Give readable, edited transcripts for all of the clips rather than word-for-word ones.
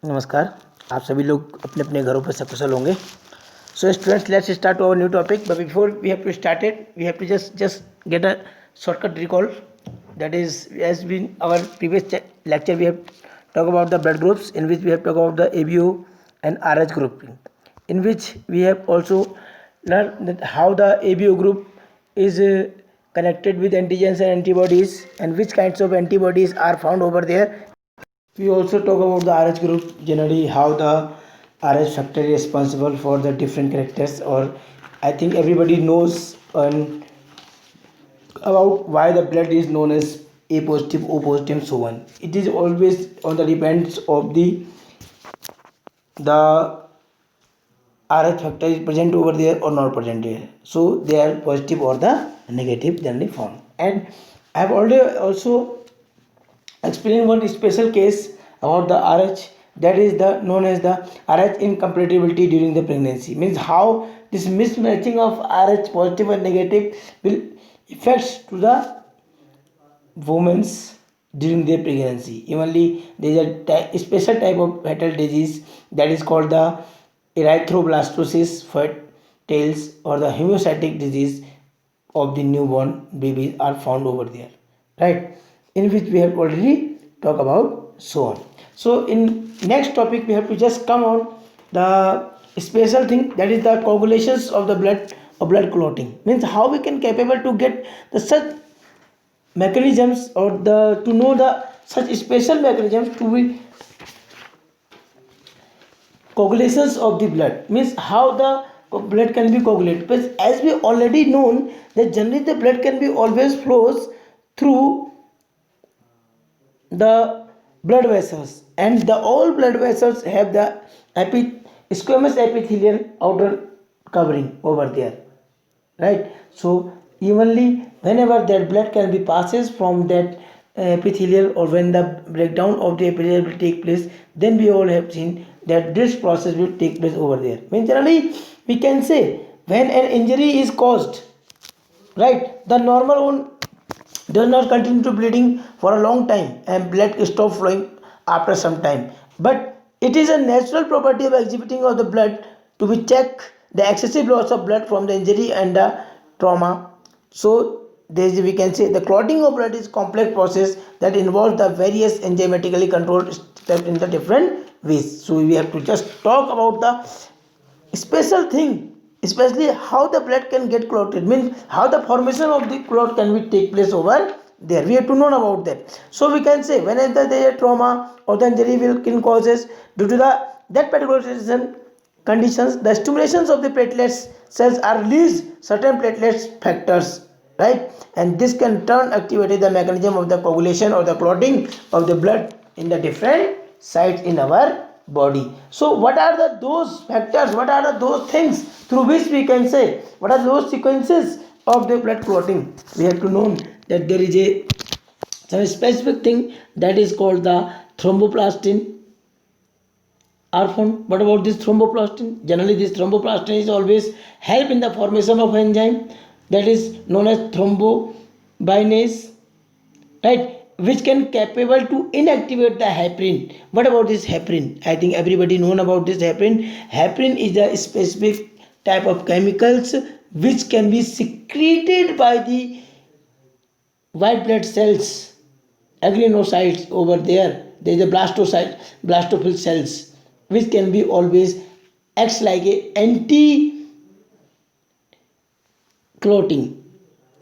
नमस्कार। आप सभी लोग अपने अपने घरों पर सकुशल होंगे। So students, let's start our new topic, but before we have to start it, we have to just get a shortcut recall. That is, as been our previous lecture, we have talked about the blood groups, in which we have talked about the ABO and RH group, in which we have also learned that how the ABO group is connected with antigens and antibodies, and which kinds of antibodies are found over there. We also talk about the RH group, generally how the RH factor is responsible for the different characters, or I think everybody knows about why the blood is known as A positive, O positive, and so on. It is always on the depends of the RH factor is present over there or not present there. So they are positive or the negative generally found. And I have already also explain one special case about the RH, that is the known as the RH incompatibility during the pregnancy. Means how this mismatching of RH positive and negative will affects to the women's during their pregnancy. Evenly there is a special type of fatal disease that is called the erythroblastosis tails, or the hemostatic disease of the newborn babies are found over there, right, in which we have already talked about, so on. So in next topic we have to just come on the special thing, that is the coagulations of the blood or blood clotting. Means how we can capable to get the such mechanisms, or the to know the such special mechanisms to be coagulations of the blood. Means how the blood can be coagulated, because as we already known that generally the blood can be always flows through the blood vessels, and the all blood vessels have the squamous epithelial outer covering over there, right? So evenly whenever that blood can be passes from that epithelial, or when the breakdown of the epithelial will take place, then we all have seen that this process will take place over there. Means generally we can say when an injury is caused, right, the normal one does not continue to bleeding for a long time and blood stop flowing after some time, but it is a natural property of exhibiting of the blood to be check the excessive loss of blood from the injury and the trauma. So there is, we can say, the clotting of blood is complex process that involves the various enzymatically controlled steps in the different ways. So we have to just talk about the special thing, especially how the blood can get clotted, means how the formation of the clot can be take place over there. We have to know about that. So we can say whenever there is a trauma or the injury will can causes due to the that particular conditions, the stimulations of the platelets cells are released certain platelets factors, right, and this can turn activate the mechanism of the coagulation or the clotting of the blood in the different sites in our body. So what are the those factors, what are the those things through which we can say what are those sequences of the blood clotting? We have to know that there is a some specific thing that is called the thromboplastin are found. What about this thromboplastin? Generally this thromboplastin is always help in the formation of enzyme that is known as thrombobinase, right, which can capable to inactivate the heparin. What about this heparin? I think everybody known about this heparin. Heparin is a specific type of chemicals which can be secreted by the white blood cells, agranulocytes over there. There is a blastophil cells which can be always acts like a anti clotting,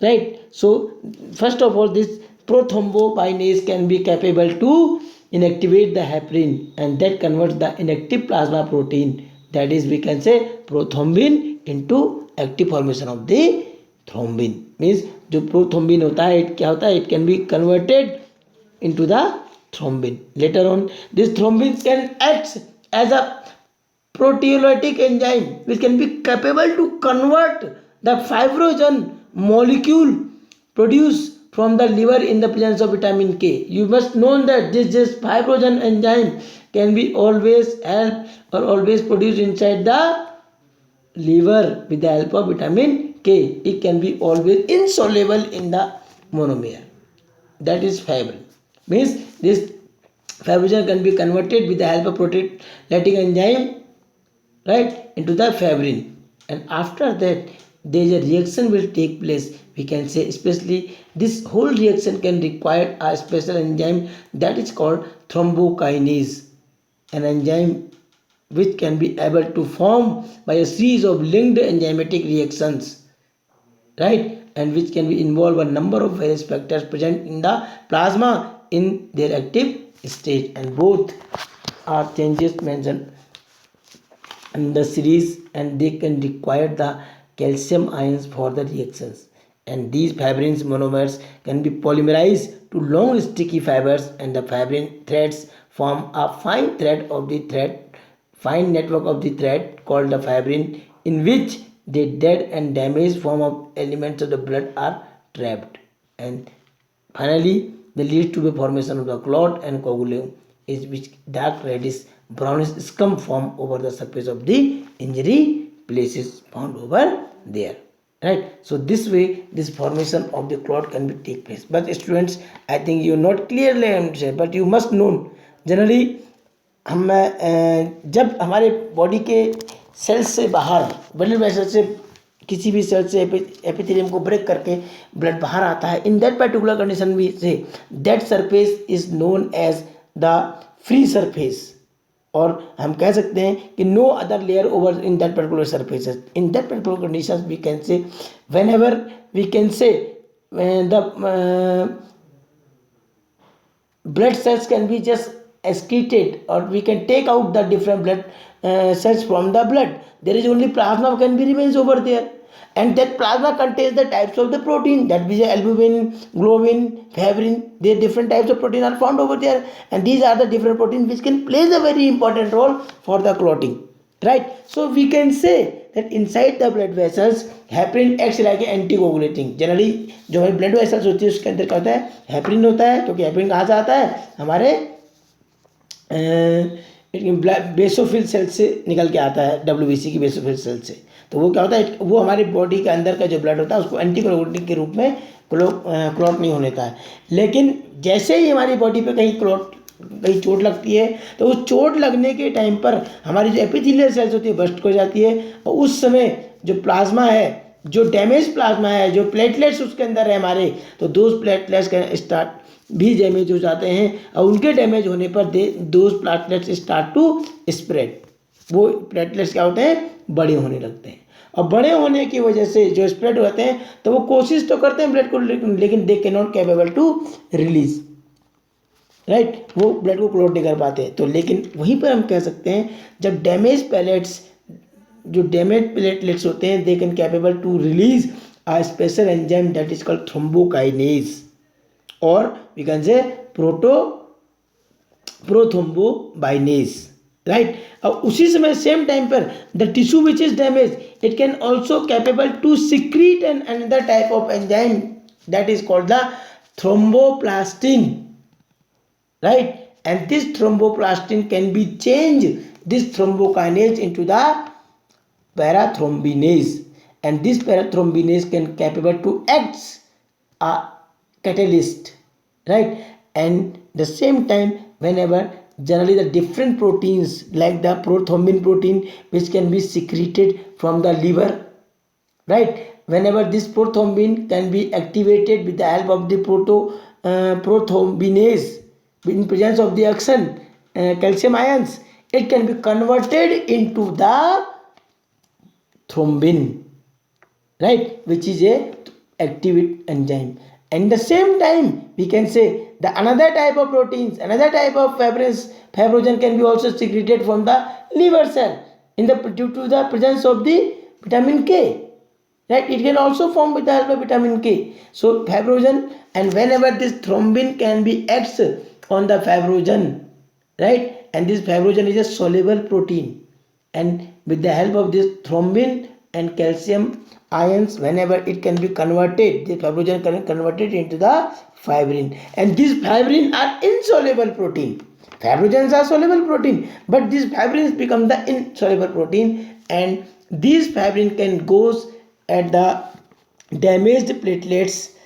right? So first of all, this prothrombopinase can be capable to inactivate the heparin, and that converts the inactive plasma protein, that is we can say prothrombin, into active formation of the thrombin. Means जो prothrombin होता है क्या होता है, it can be converted into the thrombin. Later on this thrombin can act as a proteolytic enzyme which can be capable to convert the fibrogen molecule produced from the liver in the presence of vitamin K. You must know that this fibrogen enzyme can be always help or always produced inside the liver with the help of vitamin K. It can be always insoluble in the monomer, that is fibrin. Means this Fibrogen can be converted with the help of proteolytic enzyme, right, into the fibrin, and after that there is a reaction will take place, we can say, especially this whole reaction can require a special enzyme that is called thrombokinase, an enzyme which can be able to form by a series of linked enzymatic reactions, right, and which can be involve a number of various factors present in the plasma in their active state, and both are changes mentioned in the series, and they can require the calcium ions for the reactions, and these fibrin monomers can be polymerized to long sticky fibers, and the fibrin threads form a fine network of the thread called the fibrin, in which the dead and damaged form of elements of the blood are trapped, and finally, they lead to the formation of the clot and coagulum, is which dark reddish brownish scum form over the surface of the injury places found over there. Right. So this way, this formation of the clot can be take place. But students, I think you not clearly understand, but you must know generally हम जब हमारे body के sales से बाहर blood vessel से किसी भी cell से एपिथेलियम को ब्रेक करके ब्लड बाहर आता है, इन दैट पर्टिकुलर कंडीशन भी से that surface is known as the free surface, और हम कह सकते हैं कि no other layer over in that particular surface, in that particular condition we can say whenever we can say the blood cells can be just excreted, or we can take out the different blood cells from the blood. There is only plasma can be remains over there, and that plasma contains the types of the protein, that is albumin, globin, fibrin. There different types of protein are found over there, and these are the different proteins which can play a very important role for the clotting, right? So we can say that inside the blood vessels heparin acts like anticoagulating, generally जो हमारी blood vessels होती है उसके अंदर क्या होता है, heparin होता है, क्योंकि हेपरिन कहाँ से आता है, हमारे बेसोफिल सेल से निकल के आता है, डब्ल्यूबीसी की बेसोफिल सेल से। तो वो क्या होता है, वो हमारी बॉडी के अंदर का जो ब्लड होता है उसको एंटीकोगुलेटिंग के रूप में क्लॉट नहीं होने का है। लेकिन जैसे ही हमारी बॉडी पे कहीं चोट लगती है, तो उस चोट लगने के टाइम पर हमारी जो एपिथेलियल सेल्स होती है बस्ट हो जाती है, और उस समय जो प्लाज्मा है, जो डैमेज प्लाज्मा है, जो प्लेटलेट्स उसके अंदर है हमारे, तो दोज प्लेटलेट्स का स्टार्ट भी डैमेज हो जाते हैं, और उनके डैमेज होने पर those platelets start to spread. वो प्लेटलेट्स क्या होते हैं, बड़े होने लगते हैं, और बड़े होने की वजह से जो स्प्रेड होते हैं तो वो कोशिश तो करते हैं ब्लड को, लेकिन they can not capable to release, right, वो ब्लड को क्लॉट नहीं कर पाते। तो लेकिन वहीं पर हम कह सकते हैं जब डैमेज प्लेटलेट्स, जो डैमेज प्लेटलेट्स होते हैं, they can capable to release a special enzyme that is called thrombokinase, और we can say prothrombinase, right. और उसी समय सेम टाइम पर the tissue which is damage, it can also capable to secrete an another type of enzyme that is called the thromboplastin, right, and this thromboplastin can be changed this thrombokinase into the parathrombinase, and this parathrombinase can capable to act a catalyst, right, and the same time whenever generally the different proteins like the prothrombin protein which can be secreted from the liver, right, whenever this prothrombin can be activated with the help of the prothrombinase in presence of the action calcium ions, it can be converted into the thrombin, right, which is a active enzyme. And the same time we can say the another type of proteins, another type of fibrogen can be also secreted from the liver cell in the due to the presence of the vitamin K, right, it can also form with the help of vitamin K. So fibrogen, and whenever this thrombin can be acts on the fibrogen, right, and this fibrogen is a soluble protein, and with the help of this thrombin and calcium ions, whenever it can be converted, the fibrogen can be converted into the fibrin, and these fibrin are insoluble protein. Fibrogens are soluble protein, but these fibrins become the insoluble protein, and these fibrin can goes at the damaged platelets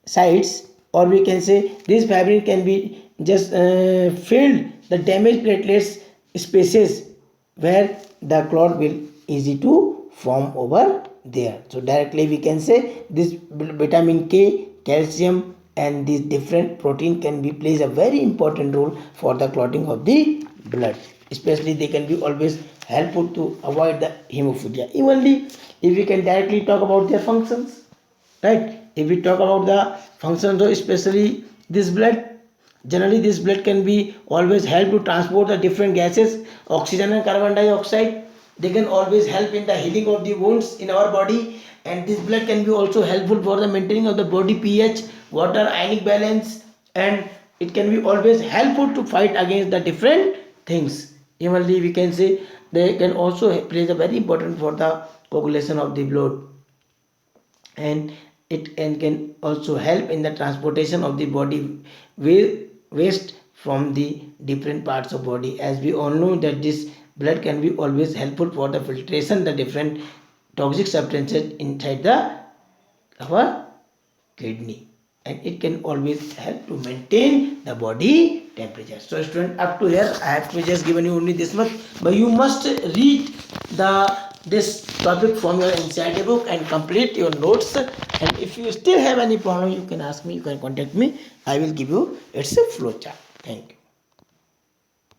sites, or we can say this fibrin can be just filled the damaged platelets spaces where the clot will easy to form over there. So directly we can say this vitamin K, calcium and these different protein can be plays a very important role for the clotting of the blood. Especially they can be always helpful to avoid the hemophilia. Evenly, if we can directly talk about their functions, right? If we talk about the functions of especially this blood, generally this blood can be always help to transport the different gases, oxygen and carbon dioxide. They can always help in the healing of the wounds in our body, and this blood can be also helpful for the maintaining of the body pH, water ionic balance, and it can be always helpful to fight against the different things. Evenly we can say they can also play a very important for the coagulation of the blood, and can also help in the transportation of the body waste from the different parts of body. As we all know that this blood can be always helpful for the filtration the different toxic substances inside the our kidney, and it can always help to maintain the body temperature. So student, up to here I have to just given you only this much, but you must read the this topic from your NCERT book and complete your notes. And if you still have any problem, you can ask me, you can contact me. I will give you its a flow chart. Thank you.